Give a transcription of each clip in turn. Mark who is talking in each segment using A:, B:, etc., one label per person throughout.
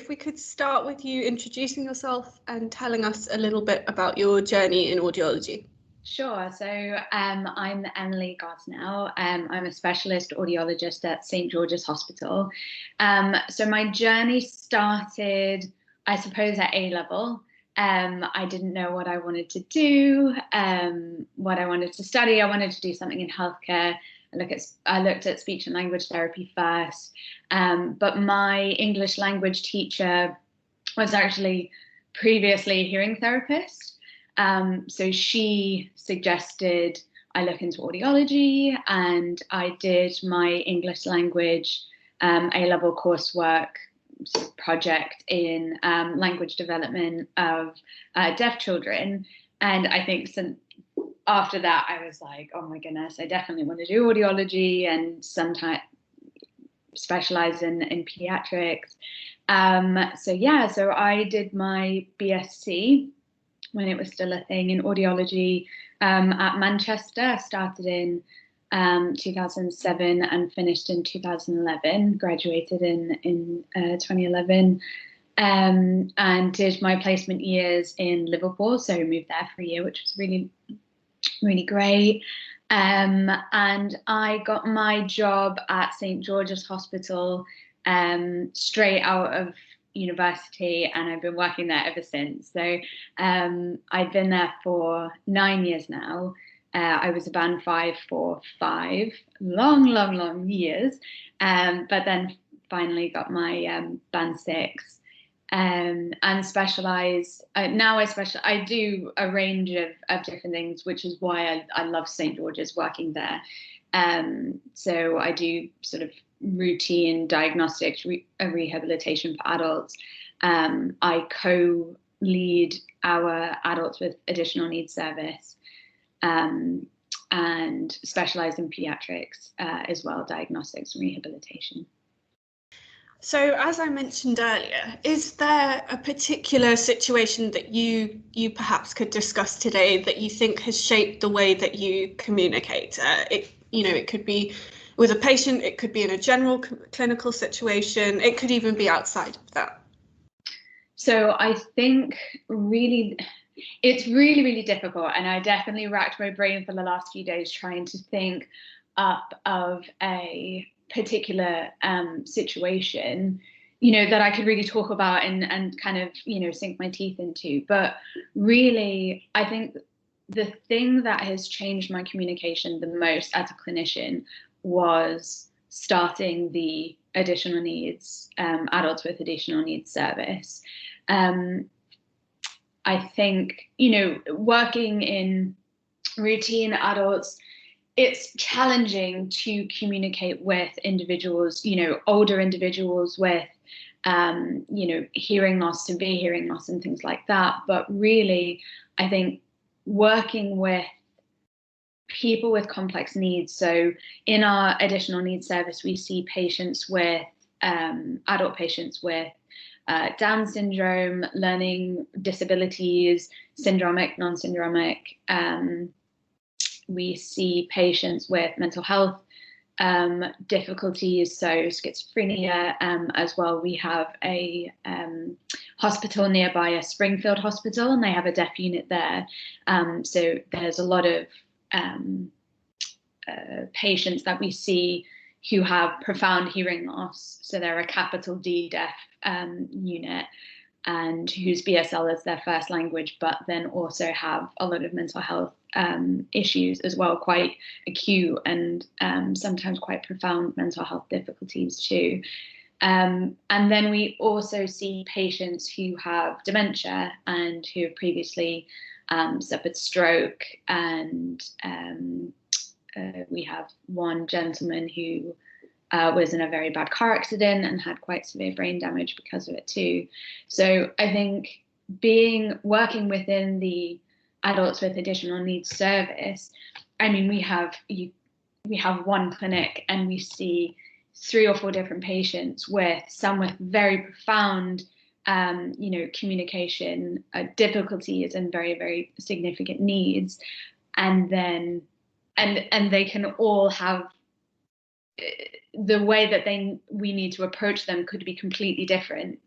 A: if we could start with you introducing yourself and telling us a little bit about your journey in audiology.
B: Sure. So I'm Emilee Gosnell. I'm a specialist audiologist at St. George's Hospital. So my journey started, I suppose, at A-level. I didn't know what I wanted to do, what I wanted to study. I wanted to do something in healthcare. I looked at speech and language therapy first, but my English language teacher was actually previously a hearing therapist. So she suggested I look into audiology, and I did my English language A-level coursework project in language development of deaf children. And I think after that, I was like, oh my goodness, I definitely want to do audiology and sometimes specialize in pediatrics. So I did my BSc when it was still a thing in audiology at Manchester. Started in 2007 and finished in 2011, graduated in 2011, and did my placement years in Liverpool. So moved there for a year, which was really, really great. And I got my job at St. George's Hospital straight out of university, and I've been working there ever since. So I've been there for 9 years now. I was a band 5 for 5 long years, but then finally got my band 6 and specialize. I do a range of different things, which is why I love St. George's, working there. So I do sort of routine diagnostics, rehabilitation for adults. I co-lead our adults with additional needs service, and specialize in pediatrics as well, diagnostics and rehabilitation.
A: So as I mentioned earlier, is there a particular situation that you perhaps could discuss today that you think has shaped the way that you communicate? It could be with a patient, it could be in a general clinical situation, it could even be outside of that.
B: So I think it's really, really difficult. And I definitely racked my brain for the last few days trying to think up of a particular situation, that I could really talk about and kind of, sink my teeth into. But really, I think the thing that has changed my communication the most as a clinician was starting the additional needs, adults with additional needs service. I think, working in routine adults, it's challenging to communicate with individuals, older individuals with, hearing loss, severe hearing loss and things like that. But really, I think working with people with complex needs. So in our additional needs service, we see patients with, adult patients with Down syndrome, learning disabilities, syndromic, non-syndromic. We see patients with mental health difficulties, so schizophrenia as well. We have a hospital nearby, a Springfield hospital, and they have a deaf unit there. So there's a lot of patients that we see who have profound hearing loss. So they're a capital D deaf unit, and whose BSL is their first language, but then also have a lot of mental health issues as well, quite acute and sometimes quite profound mental health difficulties too. And then we also see patients who have dementia and who have previously suffered stroke. And we have one gentleman who was in a very bad car accident and had quite severe brain damage because of it too. So I think working within the adults with additional needs service, I mean, we have one clinic and we see 3 or 4 different patients with some with very profound communication difficulties and very, very significant needs, and then and they can all have the way that we need to approach them could be completely different,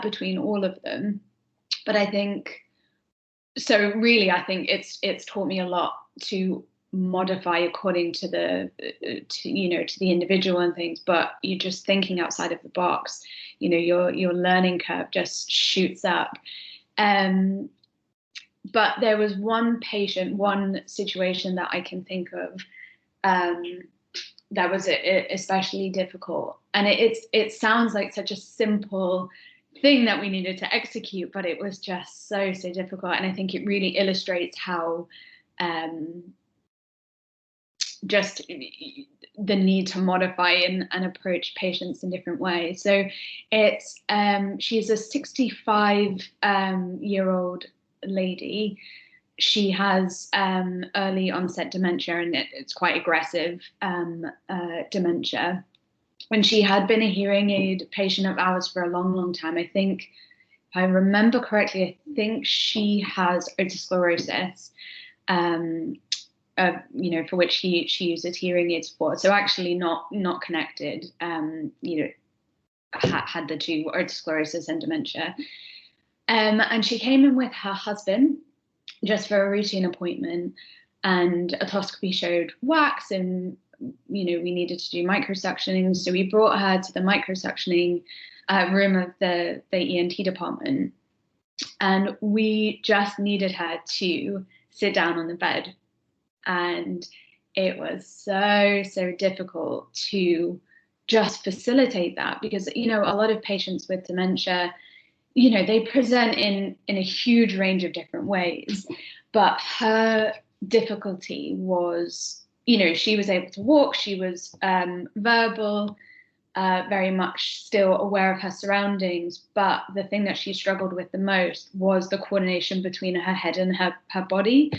B: between all of them. But I think it's taught me a lot to modify according to the individual and things, but you're just thinking outside of the box, your learning curve just shoots up. But there was one situation that I can think of that was especially difficult, and it sounds like such a simple thing that we needed to execute, but it was just so difficult. And I think it really illustrates how just the need to modify and approach patients in different ways. So it's she's a 65-year-old lady. She has early onset dementia, and it's quite aggressive dementia. And she had been a hearing aid patient of ours for a long time. I think, if I remember correctly, I think she has otosclerosis, for which she uses hearing aids for. So actually not connected, had the two, otosclerosis and dementia. And she came in with her husband just for a routine appointment, and otoscopy showed wax, and we needed to do microsuctioning. So we brought her to the microsuctioning room of the ENT department, and we just needed her to sit down on the bed. And it was so difficult to just facilitate that, because a lot of patients with dementia, they present in a huge range of different ways, but her difficulty was, she was able to walk, she was verbal, very much still aware of her surroundings, but the thing that she struggled with the most was the coordination between her head and her body.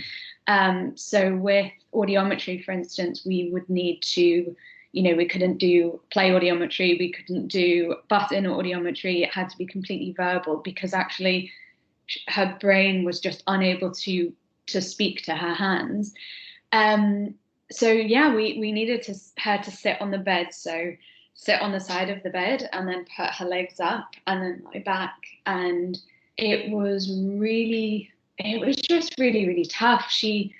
B: So with audiometry, for instance, we would need to, we couldn't do play audiometry, we couldn't do button audiometry. It had to be completely verbal, because actually her brain was just unable to speak to her hands. So yeah, we needed her to sit on the bed. So sit on the side of the bed and then put her legs up and then lie back. And it was just really tough. She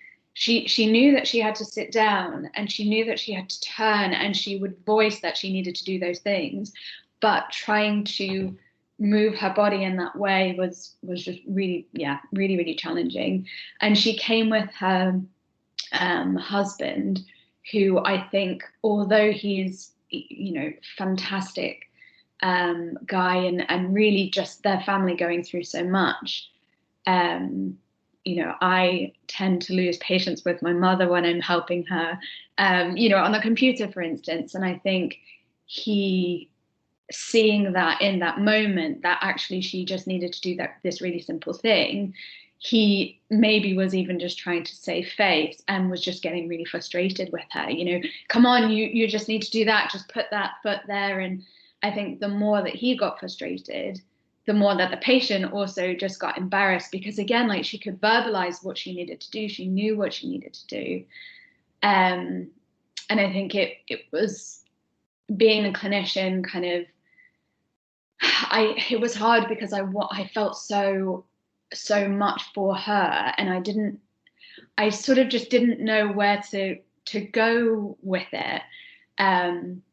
B: knew that she had to sit down, and she knew that she had to turn, and she would voice that she needed to do those things, but trying to move her body in that way was just really challenging. And she came with her husband, who I think, although he's fantastic guy, and really just their family going through so much, I tend to lose patience with my mother when I'm helping her, on the computer, for instance. And I think he, seeing that in that moment, that actually she just needed to do this really simple thing, he maybe was even just trying to save face and was just getting really frustrated with her. Come on, you just need to do that, just put that foot there. And I think the more that he got frustrated, the more that the patient also just got embarrassed, because again, like, she could verbalize what she needed to do. She knew what she needed to do. And I think it was, being a clinician, kind of, it was hard, because I felt so much for her, and I sort of just didn't know where to go with it. And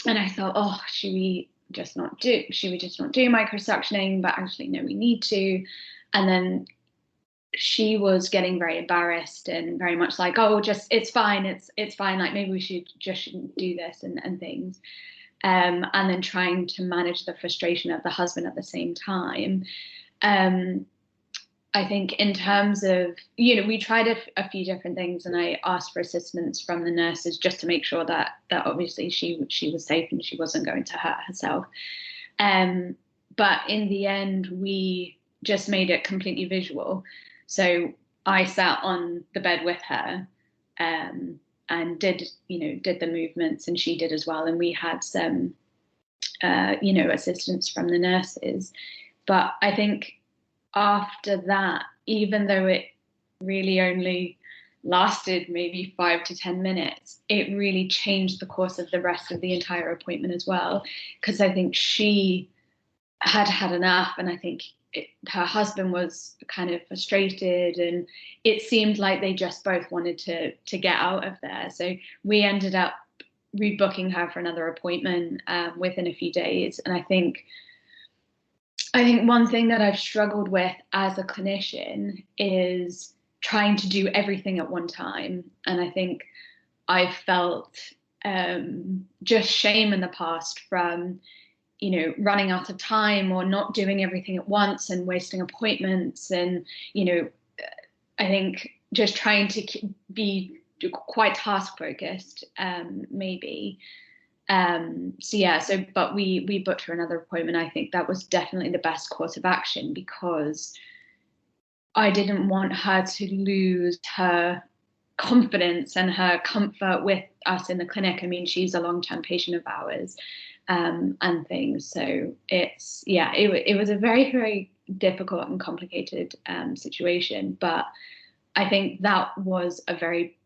B: I thought, oh, should we just not do microsuctioning? But actually, no, we need to. And then she was getting very embarrassed and very much like, oh, just, it's fine, like, maybe we shouldn't do this and things. And then trying to manage the frustration of the husband at the same time. I think in terms of, we tried a few different things, and I asked for assistance from the nurses just to make sure that obviously she was safe and she wasn't going to hurt herself. But in the end, we just made it completely visual. So I sat on the bed with her, and did the movements, and she did as well. And we had some, assistance from the nurses. But I think after that, even though it really only lasted maybe 5 to 10 minutes, it really changed the course of the rest of the entire appointment as well. Because I think she had had enough, and I think her husband was kind of frustrated, and it seemed like they just both wanted to get out of there. So we ended up rebooking her for another appointment within a few days. And I think one thing that I've struggled with as a clinician is trying to do everything at one time. And I think I've felt just shame in the past from, running out of time or not doing everything at once and wasting appointments. And, I think just trying to be quite task focused, maybe. But we booked her another appointment. I think that was definitely the best course of action, because I didn't want her to lose her confidence and her comfort with us in the clinic. I mean, she's a long-term patient of ours, and things. So it was a very, very difficult and complicated situation. But I think that was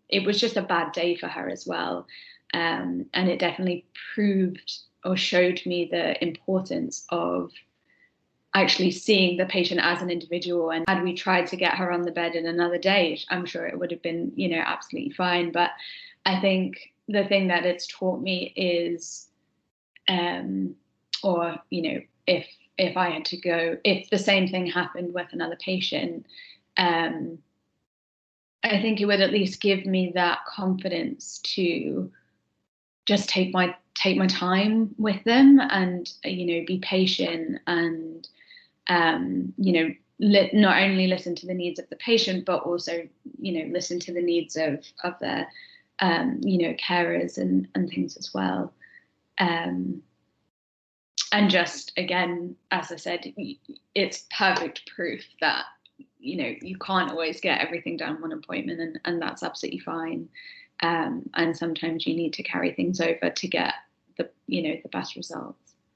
B: it was just a bad day for her as well. And it definitely proved or showed me the importance of actually seeing the patient as an individual. And had we tried to get her on the bed in another day, I'm sure it would have been, absolutely fine. But I think the thing that it's taught me is, if I had to go, if the same thing happened with another patient, I think it would at least give me that confidence to just take my time with them, and be patient, and not only listen to the needs of the patient, but also listen to the needs of their carers and things as well. And just, again, as I said, it's perfect proof that you can't always get everything done in one appointment, and that's absolutely fine. And sometimes you need to carry things over to get the best results.